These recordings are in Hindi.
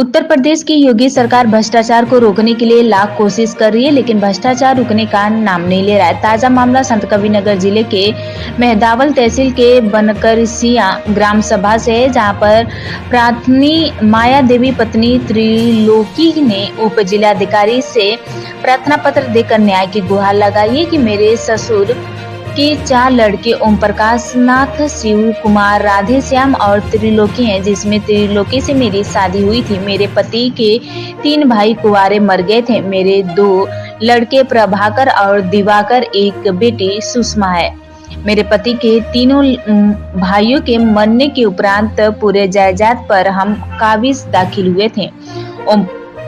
उत्तर प्रदेश की योगी सरकार भ्रष्टाचार को रोकने के लिए लाख कोशिश कर रही है, लेकिन भ्रष्टाचार रुकने का नाम नहीं ले रहा है। ताजा मामला संतकबीरनगर जिले के मेहदावल तहसील के बनकरसिया ग्राम सभा से है, जहां पर प्रार्थनी माया देवी पत्नी त्रिलोकी ने उप जिलाधिकारी से प्रार्थना पत्र देकर न्याय की गुहार लगाई है कि मेरे ससुर के 4 लड़के ओम प्रकाश नाथ, शिव कुमार, राधे श्याम और त्रिलोकी हैं, जिसमें त्रिलोकी से मेरी शादी हुई थी। मेरे पति के 3 भाई कुंवारे मर गए थे। मेरे 2 लड़के प्रभाकर और दिवाकर, एक बेटी सुषमा है। मेरे पति के तीनों भाइयों के मरने के उपरांत पूरे जायदाद पर हम काबिज दाखिल हुए थे।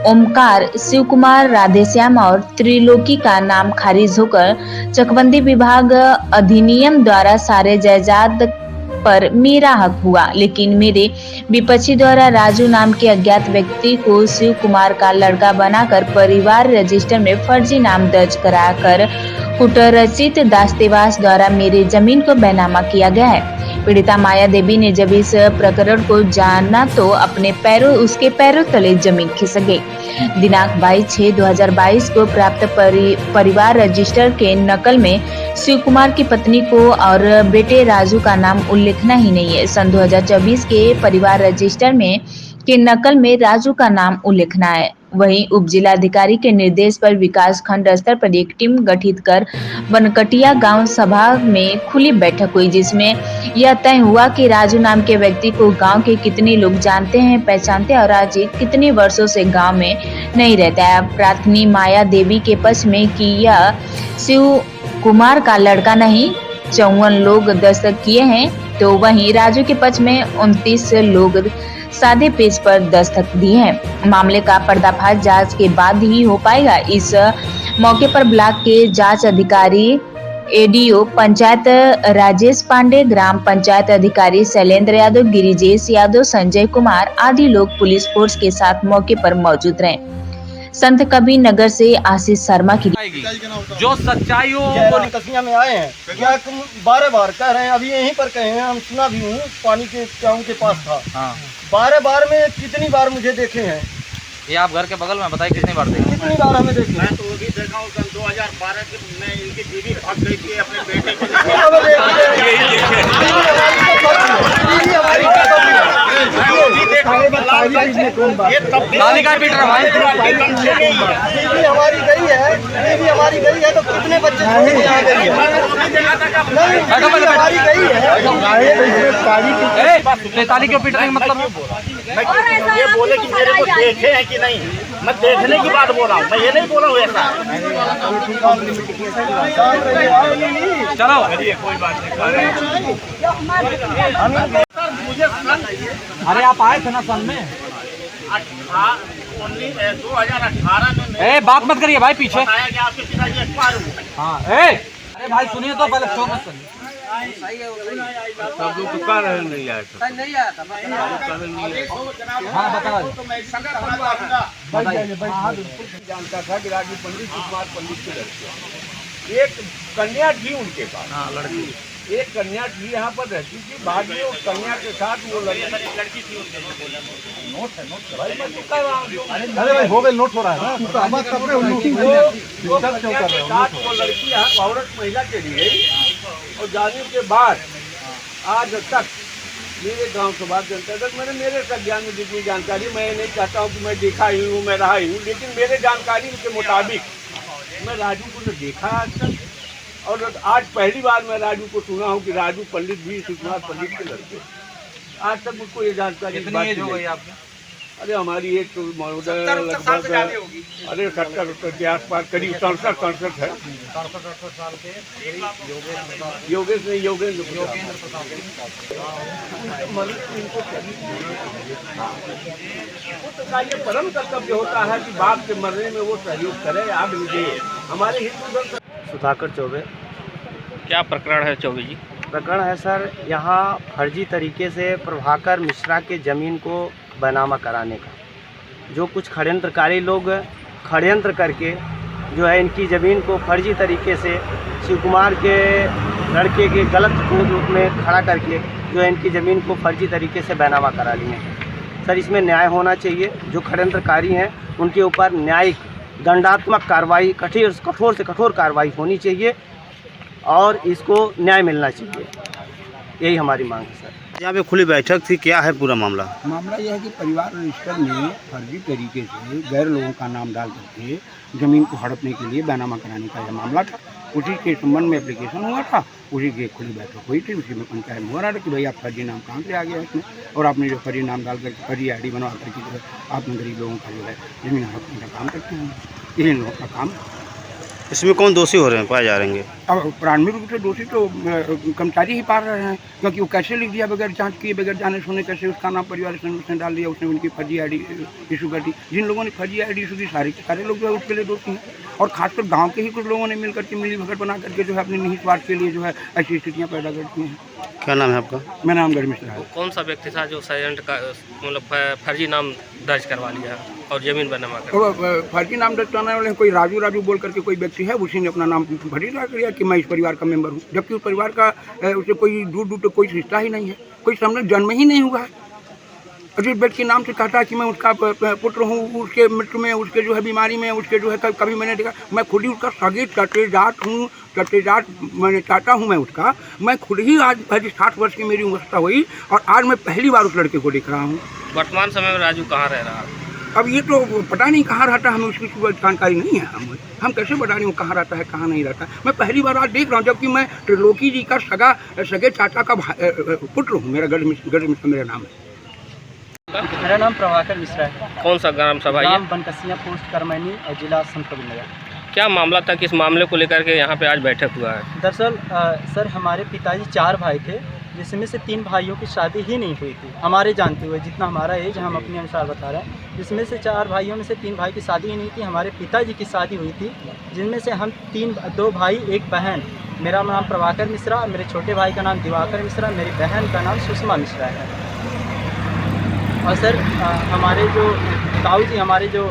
ओमकार, शिव कुमार, राधेश्याम और त्रिलोकी का नाम खारिज होकर चकबंदी विभाग अधिनियम द्वारा सारे जायदाद पर मेरा हक हुआ, लेकिन मेरे विपक्षी द्वारा राजू नाम के अज्ञात व्यक्ति को शिव कुमार का लड़का बनाकर परिवार रजिस्टर में फर्जी नाम दर्ज कराकर कुटरचित दास्तेवास द्वारा मेरी जमीन को बेनामा किया गया है। पीड़िता माया देवी ने जब इस प्रकरण को जाना तो उसके पैरों तले जमीन खिसक गई। दिनांक 22/6/2022 को प्राप्त परिवार रजिस्टर के नकल में शिव कुमार की पत्नी को और बेटे राजू का नाम उल्लेखना ही नहीं है। सन 2024 के परिवार रजिस्टर में के नकल में राजू का नाम उल्लेखना है। वहीं उप जिलाधिकारी के निर्देश पर विकास खंड स्तर पर एक टीम गठित कर बनकटिया गांव सभा में खुली बैठक हुई, जिसमें यह तय हुआ कि राजू नाम के व्यक्ति को गांव के कितने लोग जानते हैं, पहचानते हैं और आज कितने वर्षों से गांव में नहीं रहता है। प्रार्थनी माया देवी के पक्ष में कि यह शिव कुमार का लड़का नहीं, 54 लोग दस्तखत किए हैं, तो वहीं राजू के पक्ष में 29 लोग सादे पेज पर दस्तखत दिए हैं। मामले का पर्दाफाश जांच के बाद ही हो पाएगा। इस मौके पर ब्लॉक के जांच अधिकारी, एडीओ पंचायत राजेश पांडे, ग्राम पंचायत अधिकारी शैलेंद्र यादव, गिरिजेश यादव, संजय कुमार आदि लोग पुलिस फोर्स के साथ मौके पर मौजूद रहे। संतकबीरनगर से आशीष शर्मा की जो सच्चाई हो वो तसिया में आए हैं। क्या बार बार कह रहे हैं, अभी यहीं पर कहे हैं, हम सुना भी हूँ, पानी के टाउन के पास था। हाँ। बार में कितनी बार मुझे देखे हैं। ये आप घर के बगल में बताइए कितनी बार देखे? कितनी बार हमें देखे? मैं तो वो भी देखा हूँ। सन 2012 में इनकी बीवी भाग गई थी अपने बेटे को नाली का पीट रहा है। बीवी हमारी गई है, बीवी हमारी गई है तो कितने बच्चे यहाँ गई है? हमारी गई है। ताली क्यों पीट रहे हैं? मतलब ये बोले कि मेरे को देखे हैं कि नहीं, मैं देखने की बात बोल रहा हूँ, मैं ये नहीं बोला हूँ ऐसा। चलो कोई बात नहीं। मुझे अरे आप आए थे ना सन में 2018 में बात मत करिए भाई, पीछे बताया कि आपके पिताजी एक्सपायर हुए। हाँ। अरे भाई सुनिए तो पहले शो मत करिए। सब लोग तो कह रहे नहीं आए थे। हाँ बताओ। जानता था कि राजू पंडित, कुमार पंडित के लड़के, एक कन्या थी उनके पास। हाँ, लड़की एक कन्या थी, यहाँ पर रहती थी। बाद में उस कन्या के साथ वो लड़की थी। नोट है, नोट भाई मैं तो कह रहा हूँ। अरे भाई हो गए, नोट हो रहा है ना। वो लड़की यहाँ औरत महिला चली गई और जाने के बाद आज तक मेरे गांव के बाद जनता तक मेरे तक ज्ञान में जितनी जानकारी, मैं नहीं चाहता हूँ कि मैं देखा ही हूँ, मैं रहा ही हूँ, लेकिन मेरे जानकारी के मुताबिक मैं राजू को तो देखा आज तक, और आज पहली बार मैं राजू को सुना हूँ कि राजू पंडित भी सुकुमार पंडित के लड़के। आज तक मुझको ये जानकारी हो गई आपकी? अरे हमारी एक तो लगभग अरे 70 के आसपास, करीब 67 है। 67 साल के योगेश नहीं, योगेंद्र का ये परम कर्तव्य होता है कि बाप के मरने में वो सहयोग करे, आग दे। हमारे हिंदू धर्म। सुधाकर चौबे। क्या प्रकरण है चौबे जी? प्रकरण है सर, यहाँ फर्जी तरीके से प्रभाकर मिश्रा के ज़मीन को बेनामा कराने का, जो कुछ षड्यंत्रकारी लोग षड्यंत्र करके जो है इनकी ज़मीन को फर्जी तरीके से शिव कुमार के लड़के के गलत रूप में खड़ा करके जो है इनकी ज़मीन को फर्जी तरीके से बेनामा करा लिए हैं। सर इसमें न्याय होना चाहिए। जो षड्यंत्रकारी हैं उनके ऊपर न्यायिक दंडात्मक कार्रवाई कठोर से कठोर कार्रवाई होनी चाहिए और इसको न्याय मिलना चाहिए। यही हमारी मांग है सर। यहाँ पे खुली बैठक थी, क्या है पूरा मामला? मामला यह है कि परिवार रजिस्टर में फर्जी तरीके से गैर लोगों का नाम डाल करके ज़मीन को हड़पने के लिए बैनामा कराने का यह मामला था। उसी के संबंध में एप्लीकेशन हुआ था, उसी की खुली बैठक हुई थी। उसी में पंचायत में हो रहा था कि भाई आप फर्जी नाम कहाँ से आ गया इसमें, और आपने जो फर्जी नाम डाल करके फर्जी ID बनवा करके जो है आपने गरीब लोगों का जो है ज़मीन हड़पने का काम करते हैं। यही लोगों का काम। इसमें कौन दोषी हो रहे हैं, पाए जा रहे हैं? अब प्रारंभिक रूप से दोषी तो कर्मचारी ही पा रहे हैं, क्योंकि वो कैसे लिख दिया बगैर जांच किए, बगैर जाने सुने, कैसे उसका नाम परिवार संगठन डाल दिया, उसने उनकी फर्जी ID इशू कर दी। जिन लोगों ने फर्जी ID इशू की सारे लोग जो है उसके लिए दोषी हैं। और खासकर गांव के ही कुछ लोगों ने मिल करके मिली भगत बना करके जो है अपने निहित स्वार्थ के लिए जो है ऐसी स्थितियाँ पैदा करती हैं। क्या नाम है आपका? मेरा नाम गढ़ मिश्रा है। कौन सा व्यक्ति था जो षड्यंत्र का मतलब फर्जी नाम दर्ज करवा लिया और जमीन बनामा कर? तो फर्जी नाम दर्ज कराने वाले कोई राजू बोल करके कोई व्यक्ति है, उसी ने अपना नाम फर्जी डाल दिया कि मैं इस परिवार का मेंबर हूँ, जबकि उस परिवार का उससे कोई दूर तो कोई रिश्ता ही नहीं है, कोई सामने जन्म ही नहीं हुआ है। जिस व्यक्ति के नाम से कहता है कि मैं उसका पुत्र हूँ, उसके मृत्यु में, उसके जो है बीमारी में, उसके जो है कभी मैंने देखा, मैं खुद ही उसका सगे चटेजाट हूँ, मैंने चाहता हूँ मैं उसका। मैं खुद ही आज 60 वर्ष की मेरी उम्र हुई और आज मैं पहली बार उस लड़के को देख रहा हूँ। वर्तमान समय में राजू कहाँ रह रहा है? अब ये तो पता नहीं कहाँ रहता है, हमें उसकी जानकारी नहीं है। हम कैसे बता रहे हो कहाँ रहता है कहाँ नहीं रहता है। मैं पहली बार आज देख रहा हूँ, जबकि मैं त्रिलोकी जी का सगे चाचा का पुत्र हूँ। मेरा गढ़ मिश्रा मेरा नाम है। मेरा नाम प्रभाकर मिश्रा है। कौन सा ग्राम सभा है? ग्राम बनकसिया, पोस्ट करमैनी और जिला संत कबीरनगर। क्या मामला था, किस मामले को लेकर के यहाँ पे आज बैठक हुआ है? दरअसल सर हमारे पिताजी 4 भाई थे, जिसमें से 3 भाइयों की शादी ही नहीं हुई थी हमारे जानते हुए, जितना हमारा एज हम अपने अनुसार बता रहे हैं। जिसमें से 4 भाइयों में से 3 भाई की शादी ही नहीं थी। हमारे पिताजी की शादी हुई थी, जिनमें से हम 2 भाई 1 बहन। मेरा नाम प्रभाकर मिश्रा, मेरे छोटे भाई का नाम दिवाकर मिश्रा, मेरी बहन का नाम सुषमा मिश्रा है। और सर हमारे जो ताऊ जी, हमारे जो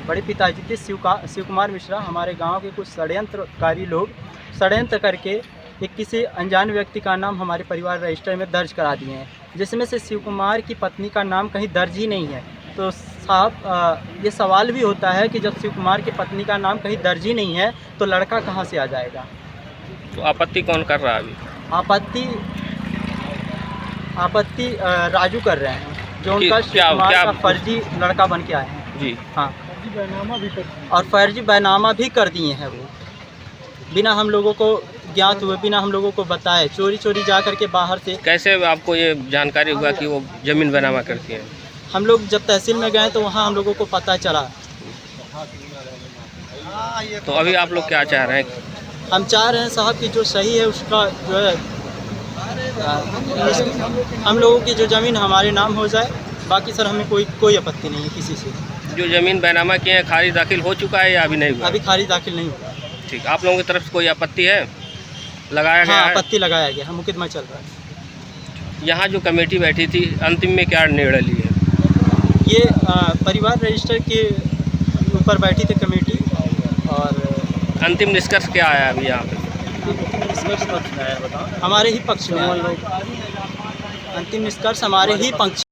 बड़े पिताजी थे शिव कुमार मिश्रा, हमारे गांव के कुछ षड्यंत्रकारी लोग षड्यंत्र करके एक किसी अनजान व्यक्ति का नाम हमारे परिवार रजिस्टर में दर्ज करा दिए हैं, जिसमें से शिव कुमार की पत्नी का नाम कहीं दर्ज ही नहीं है। तो साहब ये सवाल भी होता है कि जब शिव कुमार की पत्नी का नाम कहीं दर्ज ही नहीं है तो लड़का कहाँ से आ जाएगा? तो आपत्ति कौन कर रहा है अभी? आपत्ति राजू कर रहे हैं, जो उनका शिव कुमार का फर्जी लड़का बन के आए हैं जी। हाँ, और फर्जी बैनामा भी कर दिए हैं वो, बिना हम लोगों को ज्ञात हुए, बिना हम लोगों को बताए, चोरी जा करके बाहर से। कैसे आपको ये जानकारी हुआ कि वो जमीन बैनामा करती हैं? हम लोग जब तहसील में गए तो वहाँ हम लोगों को पता चला। तो अभी आप लोग क्या चाह रहे हैं? हम चाह रहे हैं साहब कि जो सही है उसका जो है हम लोगों की जो ज़मीन हमारे नाम हो जाए। बाकी सर हमें कोई आपत्ति नहीं है किसी से। जो ज़मीन बैनामा किए हैं खारिज दाखिल हो चुका है या अभी नहीं हुआ? अभी खारिज दाखिल नहीं हुआ। ठीक, आप लोगों की तरफ से कोई आपत्ति है? लगाया गया? हाँ, आपत्ति लगाया गया, मुकदमा चल रहा है। यहाँ जो कमेटी बैठी थी अंतिम में क्या निर्णय लिए? ये परिवार रजिस्टर के ऊपर बैठी थी कमेटी, और अंतिम निष्कर्ष क्या आया अभी यहाँ पे? हमारे ही पक्ष में, अंतिम निष्कर्ष हमारे ही पक्ष